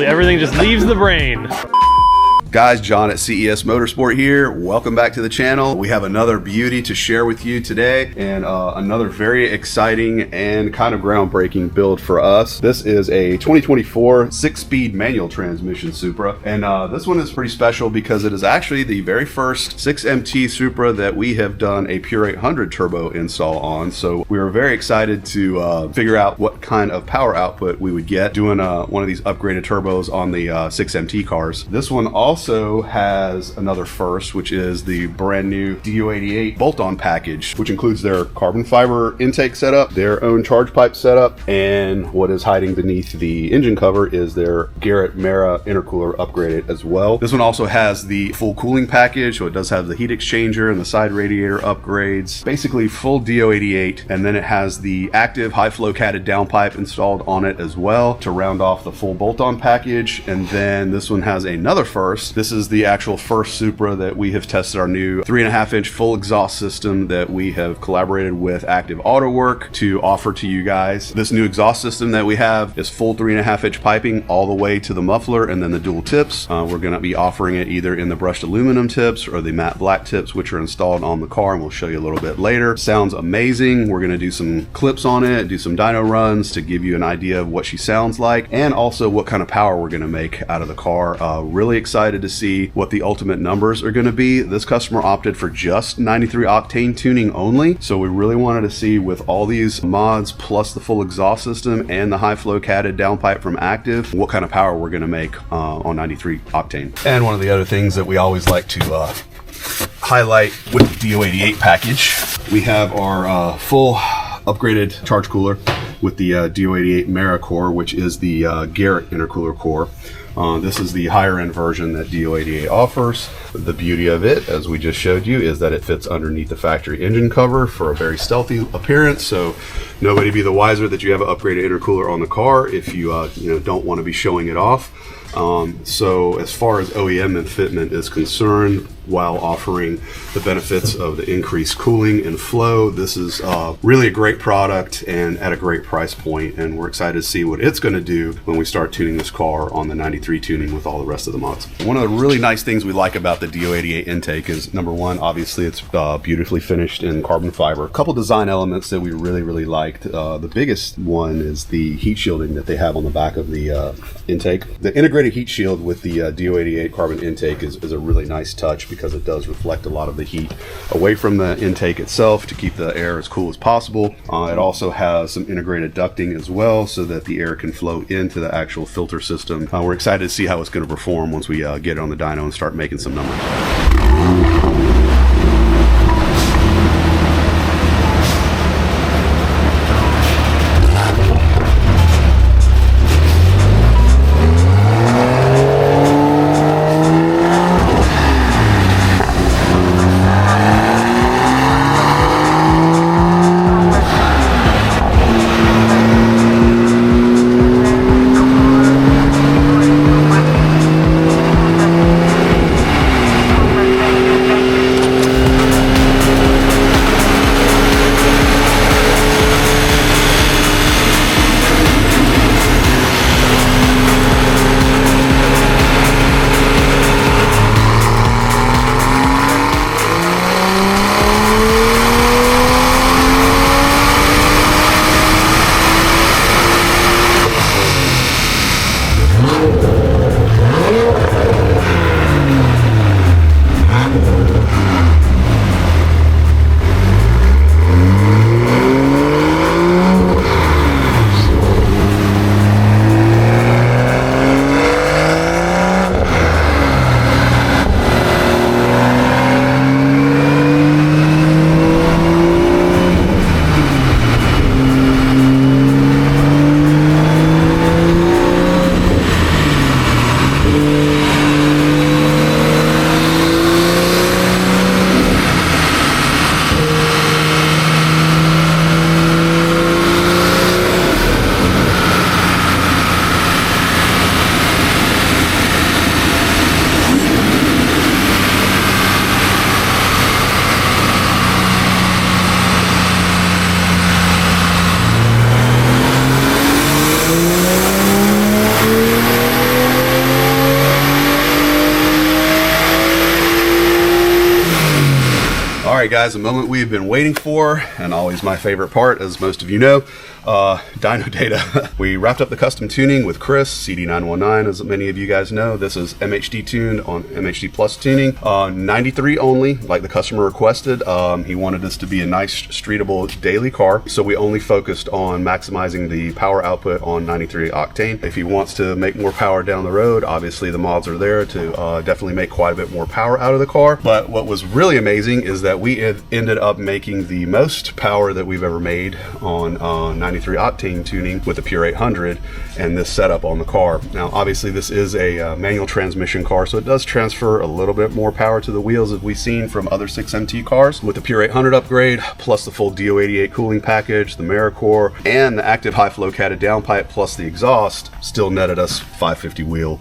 Everything just leaves the brain. Guys, John at CES Motorsport here. Welcome back to the channel. We have another beauty to share with you today, and another very exciting and kind of groundbreaking build for us. This is a 2024 6-speed manual transmission Supra, and this one is pretty special because it is actually the very first 6MT Supra that we have done a Pure 800 turbo install on. So we were very excited to figure out what kind of power output we would get doing one of these upgraded turbos on the 6MT cars. This one also has another first, which is the brand new DO88 bolt-on package, which includes their carbon fiber intake setup, their own charge pipe setup, and what is hiding beneath the engine cover is their Garrett Mera intercooler upgraded as well. This one also has the full cooling package, so it does have the heat exchanger and the side radiator upgrades, basically full DO88, and then it has the active high flow catted downpipe installed on it as well to round off the full bolt-on package. And then this one has another first. This is the actual first Supra that we have tested our new 3.5-inch full exhaust system that we have collaborated with Active Autowork to offer to you guys. This new exhaust system that we have is full 3.5-inch piping all the way to the muffler and then the dual tips. We're going to be offering it either in the brushed aluminum tips or the matte black tips, which are installed on the car, and we'll show you a little bit later. Sounds amazing. We're going to do some clips on it, do some dyno runs to give you an idea of what she sounds like, and also what kind of power we're going to make out of the car. Really excited to see what the ultimate numbers are going to be. This customer opted for just 93 octane tuning only, so we really wanted to see, with all these mods plus the full exhaust system and the high flow catted downpipe from Active, what kind of power we're going to make on 93 octane. And one of the other things that we always like to highlight with the DO88 package, we have our full upgraded charge cooler with the DO88 Mera core, which is the Garrett intercooler core. This is the higher end version that DO88 offers. The beauty of it, as we just showed you, is that it fits underneath the factory engine cover for a very stealthy appearance. So nobody be the wiser that you have an upgraded intercooler on the car if you don't want to be showing it off. So as far as OEM and fitment is concerned, while offering the benefits of the increased cooling and flow, this is really a great product and at a great price point, and we're excited to see what it's going to do when we start tuning this car on the 93 tuning with all the rest of the mods. One of the really nice things we like about the DO88 intake is, number one, obviously it's beautifully finished in carbon fiber. A couple design elements that we really liked. The biggest one is the heat shielding that they have on the back of the intake. The integrated heat shield with the DO88 carbon intake is a really nice touch, because it does reflect a lot of the heat away from the intake itself to keep the air as cool as possible. It also has some integrated ducting as well, so that the air can flow into the actual filter system. We're excited to see how it's going to perform once we get it on the dyno and start making some numbers. guys, the moment we've been waiting for, and always my favorite part, as most of you know, dyno data. We wrapped up the custom tuning with Chris, CD919, as many of you guys know. This is MHD tuned on MHD Plus tuning, 93 only, like the customer requested. He wanted this to be a nice, streetable daily car, so we only focused on maximizing the power output on 93 octane. If he wants to make more power down the road, obviously the mods are there to definitely make quite a bit more power out of the car. But what was really amazing is that we ended up making the most power that we've ever made on 93 octane tuning with the Pure 800 and this setup on the car. Now obviously this is a manual transmission car, so it does transfer a little bit more power to the wheels as we've seen from other 6MT cars. With the Pure 800 upgrade plus the full DO88 cooling package, the Core, and the active high flow catted downpipe plus the exhaust, still netted us 550 wheel,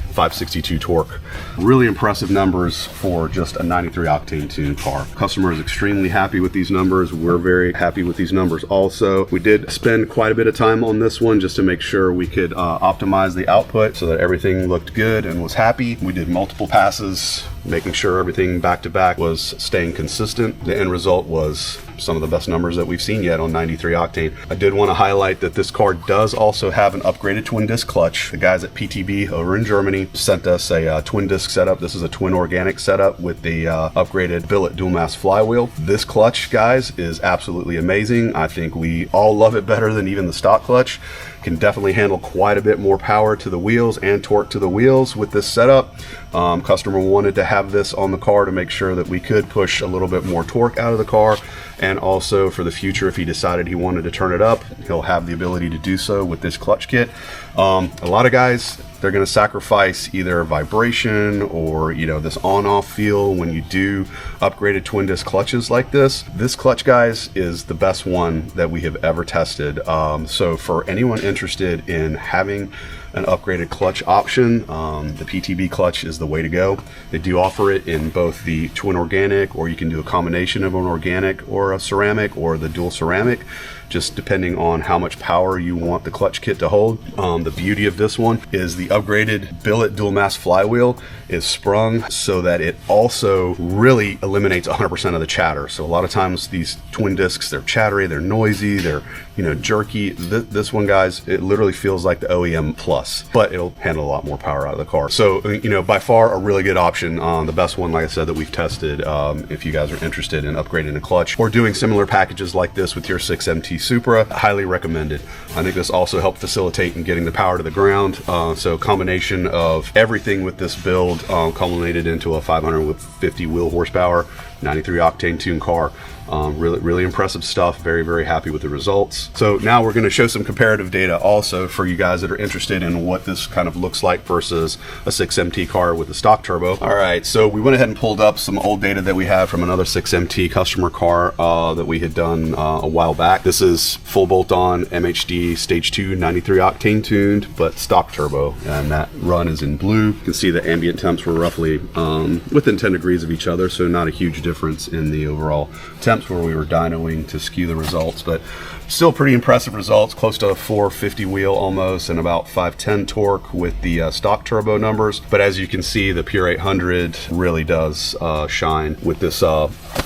562 torque. Really impressive numbers for just a 93 octane tuned car. Customer is extremely happy with these numbers. We're very happy with these numbers also. We did spend quite a bit of time on this one just to make sure we could optimize the output so that everything looked good and was happy. We did multiple passes, making sure everything back to back was staying consistent. The end result was some of the best numbers that we've seen yet on 93 octane. I did want to highlight that this car does also have an upgraded twin disc clutch. The guys at PTB over in Germany sent us a twin disc setup. This is a twin organic setup with the upgraded billet dual mass flywheel. This clutch, guys, is absolutely amazing. I think we all love it better than even the stock clutch. Can definitely handle quite a bit more power to the wheels and torque to the wheels with this setup. Customer wanted to have this on the car to make sure that we could push a little bit more torque out of the car, and also for the future, if he decided he wanted to turn it up, he'll have the ability to do so with this clutch kit. A lot of guys, they're going to sacrifice either vibration or, you know, this on-off feel when you do upgraded twin disc clutches like this. This clutch, guys, is the best one that we have ever tested. So for anyone interested in having an upgraded clutch option, the PTB clutch is the way to go. They do offer it in both the twin organic, or you can do a combination of an organic or a ceramic, or the dual ceramic, just depending on how much power you want the clutch kit to hold. The beauty of this one is the upgraded billet dual mass flywheel is sprung so that it also really eliminates 100% of the chatter. So a lot of times these twin discs, they're chattery, they're noisy, they're, you know, jerky. This one, guys, it literally feels like the OEM Plus, but it'll handle a lot more power out of the car. So, you know, by far a really good option. The best one, like I said, that we've tested. If you guys are interested in upgrading a clutch or doing similar packages like this with your 6MT Supra, highly recommended. I think this also helped facilitate in getting the power to the ground. So combination of everything with this build culminated into a 550 wheel horsepower, 93 octane tuned car. Really impressive stuff. Very, very happy with the results. So now we're going to show some comparative data also for you guys that are interested in what this kind of looks like versus a 6MT car with a stock turbo. All right, so we went ahead and pulled up some old data that we had from another 6MT customer car that we had done a while back. This is full bolt-on MHD stage 2 93 octane tuned, but stock turbo, and that run is in blue. You can see the ambient temps were roughly within 10 degrees of each other, so not a huge difference in the overall temps where we were dynoing to skew the results, but still pretty impressive results, close to a 450 wheel almost, and about 510 torque with the stock turbo numbers. But as you can see, the Pure 800 really does shine with this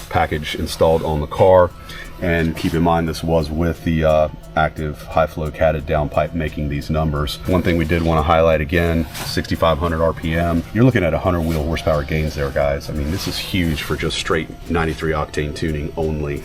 package installed on the car. And keep in mind, this was with the active high flow catted downpipe making these numbers. One thing we did want to highlight again, 6,500 RPM. You're looking at 100 wheel horsepower gains there, guys. I mean, this is huge for just straight 93 octane tuning only,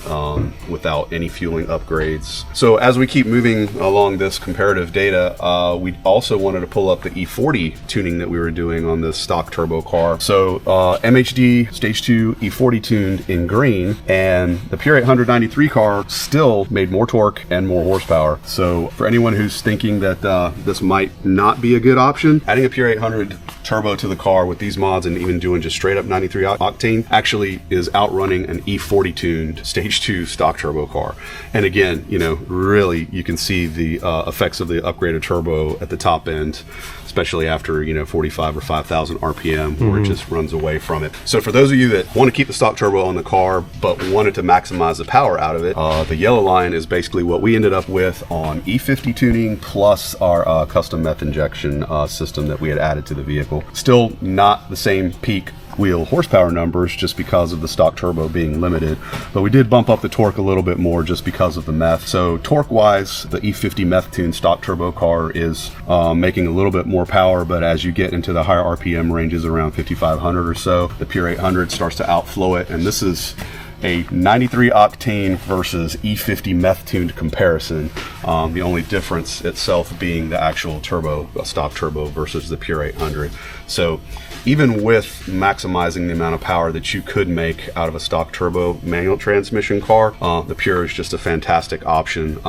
without any fueling upgrades. So as we keep moving along this comparative data, we also wanted to pull up the E40 tuning that we were doing on this stock turbo car. So MHD stage 2 E40 tuned in green, and the Pure 893 car still made more torque and more horsepower. So for anyone who's thinking that this might not be a good option, adding a Pure 800 turbo to the car with these mods and even doing just straight up 93 octane actually is outrunning an E40 tuned stage 2 stock turbo car. And again, you know, really you can see the effects of the upgraded turbo at the top end, especially after, you know, 45 or 5,000 RPM, where it just runs away from it. So for those of you that want to keep the stock turbo on the car but wanted to maximize the power out of it, the yellow line is basically what we ended up with on E50 tuning plus our custom meth injection system that we had added to the vehicle. Still not the same peak wheel horsepower numbers just because of the stock turbo being limited, but we did bump up the torque a little bit more just because of the meth. So torque wise, the E50 meth tuned stock turbo car is making a little bit more power, but as you get into the higher RPM ranges around 5,500 or so, the pure 800 starts to outflow it. And this is a 93 octane versus E50 meth tuned comparison. The only difference itself being the actual turbo, stock turbo versus the pure 800. So even with maximizing the amount of power that you could make out of a stock turbo manual transmission car, the pure is just a fantastic option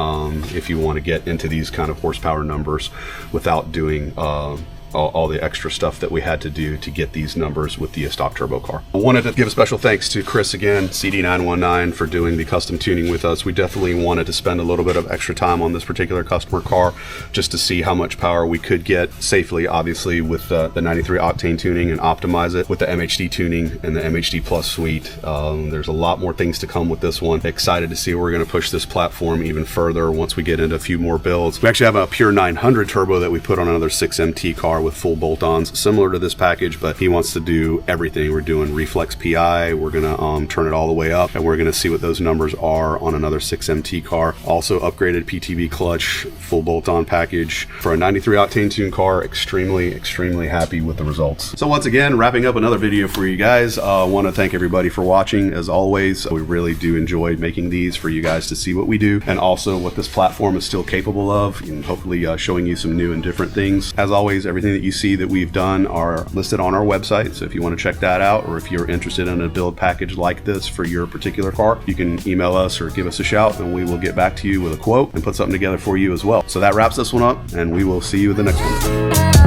if you want to get into these kind of horsepower numbers without doing all the extra stuff that we had to do to get these numbers with the stock turbo car. I wanted to give a special thanks to Chris again, CD919, for doing the custom tuning with us. We definitely wanted to spend a little bit of extra time on this particular customer car just to see how much power we could get safely, obviously with the 93 octane tuning, and optimize it with the MHD tuning and the MHD Plus suite. There's a lot more things to come with this one. Excited to see where we're going to push this platform even further once we get into a few more builds. We actually have a pure 900 turbo that we put on another 6MT car with full bolt-ons similar to this package, but he wants to do everything. We're doing reflex PI, we're gonna turn it all the way up, and we're gonna see what those numbers are on another 6MT car. Also upgraded PTV clutch, full bolt-on package for a 93 octane tune car. Extremely happy with the results. So once again, wrapping up another video for you guys. I want to thank everybody for watching. As always, we really do enjoy making these for you guys to see what we do, and also what this platform is still capable of, and hopefully showing you some new and different things. As always, everything that you see that we've done are listed on our website, so if you want to check that out, or if you're interested in a build package like this for your particular car, you can email us or give us a shout, and we will get back to you with a quote and put something together for you as well. So that wraps this one up, and we will see you in the next one.